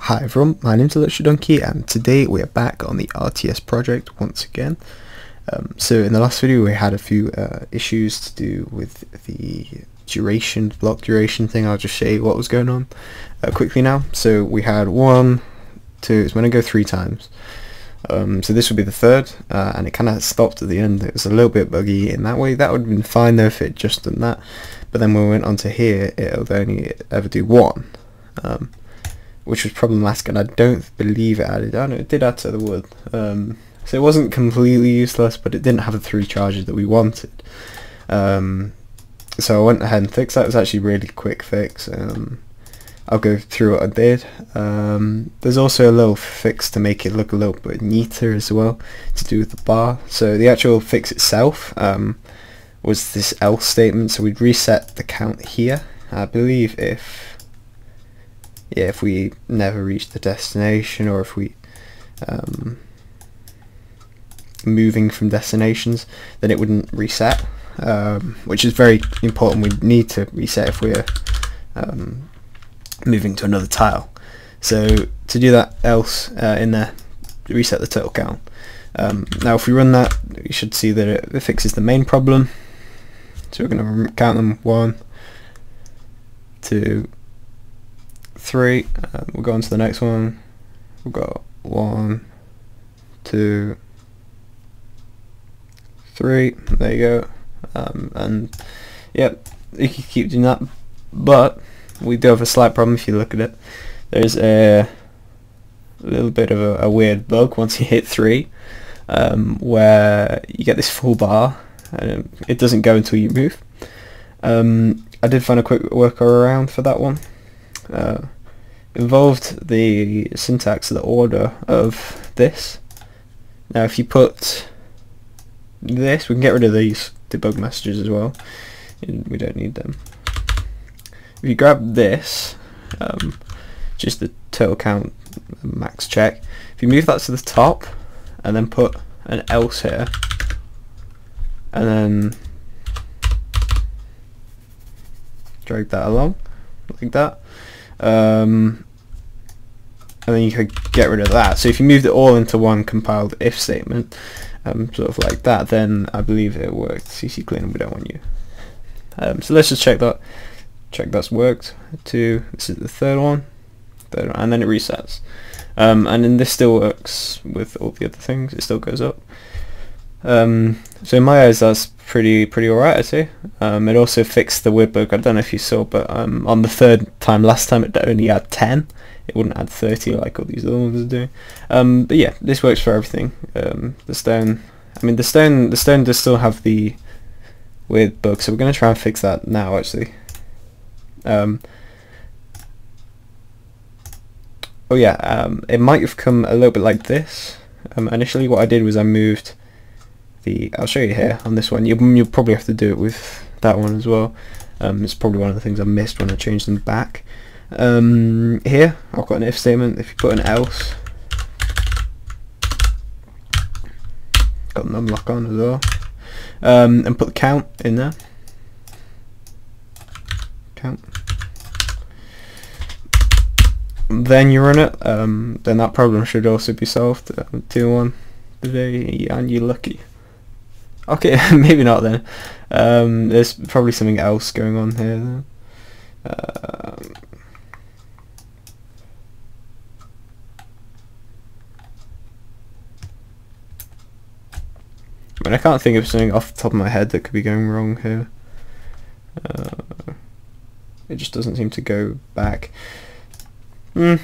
Hi everyone, my name's Donkey and today we're back on the RTS project once again. So in the last video we had a few issues to do with the block duration thing. I'll just show you what was going on quickly now. So we had it's going to go 3 times. So this would be the third, and it kind of stopped at the end. It was a little bit buggy in that way. That would have been fine though if it just done that. But then when we went on to here, it'll only ever do 1. Which was problematic, and I don't believe it added. I know it did add to the wood, so it wasn't completely useless, but it didn't have the 3 charges that we wanted. So I went ahead and fixed that. It was actually a really quick fix. I'll go through what I did. There's also a little fix to make it look a little bit neater as well, to do with the bar. So the actual fix itself was this else statement. So we'd reset the count here. I believe if we never reach the destination, or if we moving from destinations, then it wouldn't reset, which is very important. We need to reset if we're moving to another tile. So to do that else in there, reset the total count. Now if we run that, you should see that it fixes the main problem. So we're going to count them 1, 2, 3, we'll go on to the next one. We've got 1, 2, 3, there you go. And yep, you can keep doing that, but we do have a slight problem. If you look at it, there's a little bit of a weird bug once you hit 3, where you get this full bar and it doesn't go until you move. I did find a quick workaround for that one. Involved the syntax, the order of this. Now if you put this, we can get rid of these debug messages as well, we don't need them. If you grab this, just the total count max check, if you move that to the top and then put an else here and then drag that along like that, and then you could get rid of that. So if you moved it all into one compiled if statement, sort of like that, then I believe it worked. CC clean, we don't want you. So let's just check that's worked. This is the third one, and then it resets. And then this still works with all the other things. It still goes up. So in my eyes, that's pretty alright, I'd say. It also fixed the withbook. I don't know if you saw, but on the third time last time it only had 10. It wouldn't add 30 like all these other ones are doing. But yeah, this works for everything. The stone does still have the withbook, so we're going to try and fix that now actually. It might have come a little bit like this. Initially what I did was I moved I'll show you here on this one. You'll probably have to do it with that one as well. It's probably one of the things I missed when I changed them back. Here I've got an if statement. If you put an else, got an unlock on as well, and put the count in there. Count. Then you run it. Then that problem should also be solved. 2-1 today, and you're lucky. Okay, maybe not then. There's probably something else going on here. I can't think of something off the top of my head that could be going wrong here. It just doesn't seem to go back. I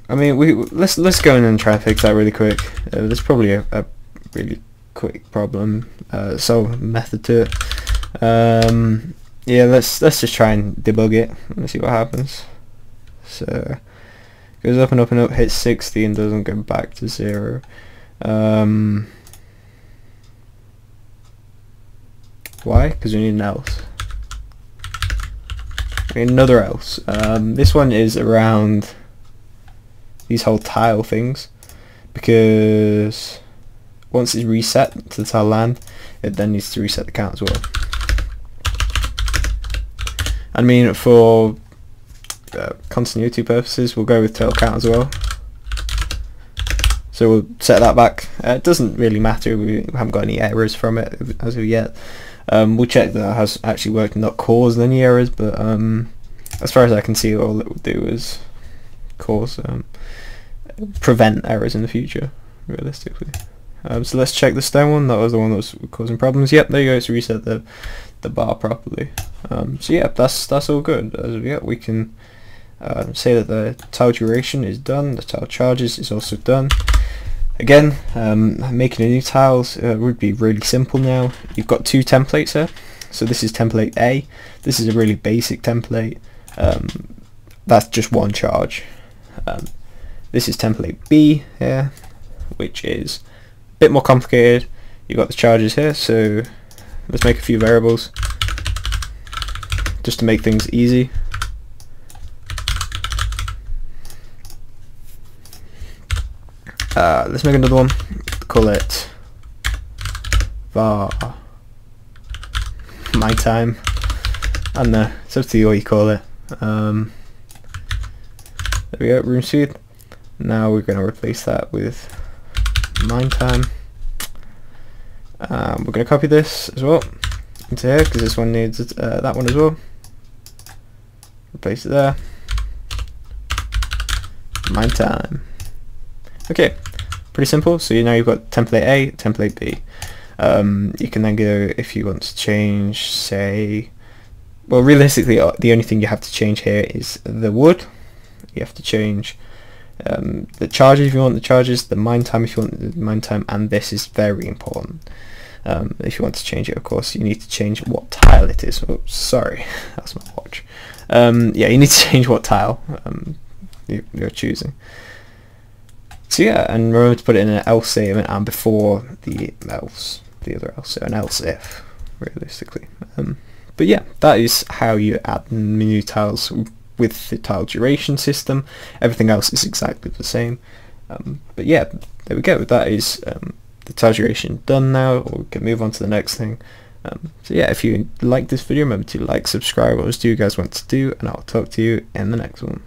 mean, let's go in and try and fix that really quick. There's probably a really quick problem solve method to it. Yeah, let's just try and debug it and see what happens. So it goes up and up and up, hits 60 and doesn't go back to 0. Why? Because we need an else. We need another else. This one is around these whole tile things, because once it's reset to the tile land, it then needs to reset the count as well. I mean, for continuity purposes, we'll go with total count as well. So we'll set that back. It doesn't really matter, we haven't got any errors from it as of yet. We'll check that it has actually worked and not caused any errors, but as far as I can see, all it will do is cause prevent errors in the future, realistically. So let's check the stone one. That was the one that was causing problems. Yep, there you go. It's reset the bar properly. So yeah, that's all good. As of yet, we can say that the tile duration is done. The tile charges is also done. Again, making a new tiles would be really simple now. You've got two templates here. So this is template A. This is a really basic template. That's just one charge. This is template B here, which is a bit more complicated. You've got the charges here, so let's make a few variables just to make things easy. Let's make another one, call it var my time. I don't know, it's up to you what you call it. There we go, room speed. Now we're going to replace that with mine time. We're going to copy this as well into here because this one needs that one as well. Replace it there. Mine time. Okay, pretty simple. So now you've got template A, template B. You can then go, if you want to change, say, well, realistically the only thing you have to change here is the wood. You have to change the charges if you want the charges, the mine time if you want the mine time, and this is very important. If you want to change it, of course, you need to change what tile it is. Oops, sorry, that's my watch. Yeah, you need to change what tile you're choosing. So yeah, and remember to put it in an else statement and before the else, the other else, so an else if, realistically. But yeah, that is how you add new tiles with the tile duration system. Everything else is exactly the same. But yeah, there we go. That is the tile duration done now. We can move on to the next thing. So yeah, if you like this video, remember to like, subscribe, what else do you guys want to do, and I'll talk to you in the next one.